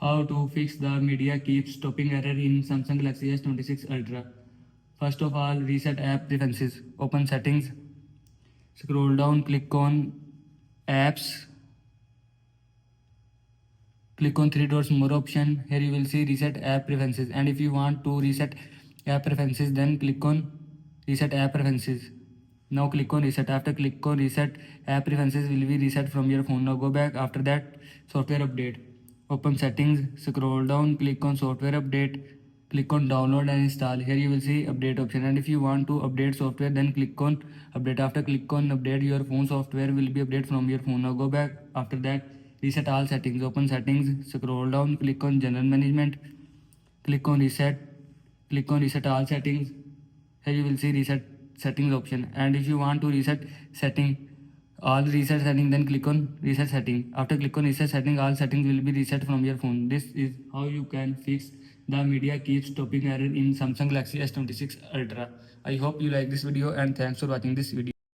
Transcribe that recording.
How to fix the media keeps stopping error in Samsung Galaxy S26 Ultra. First of all, reset app preferences. Open settings. Scroll down, click on apps. Click on three dots more option. Here you will see reset app preferences. And if you want to reset app preferences, then click on reset app preferences. Now click on reset. After click on reset, app preferences will be reset from your phone. Now go back. After that, software update. Open settings, scroll down, click on software update, click on download and install. Here you will see update option, and if you want to update software, then click on update. After click on update, your phone software will be updated from your phone. Now go back. After that, reset all settings. Open settings, scroll down, click on general management, click on reset all settings. Here you will see reset settings option, and if you want to reset setting all reset setting, then click on reset setting. After click on reset setting, all settings will be reset from your phone. This is how you can fix the media keeps stopping error in Samsung Galaxy S26 Ultra. I hope you like this video, and thanks for watching this video.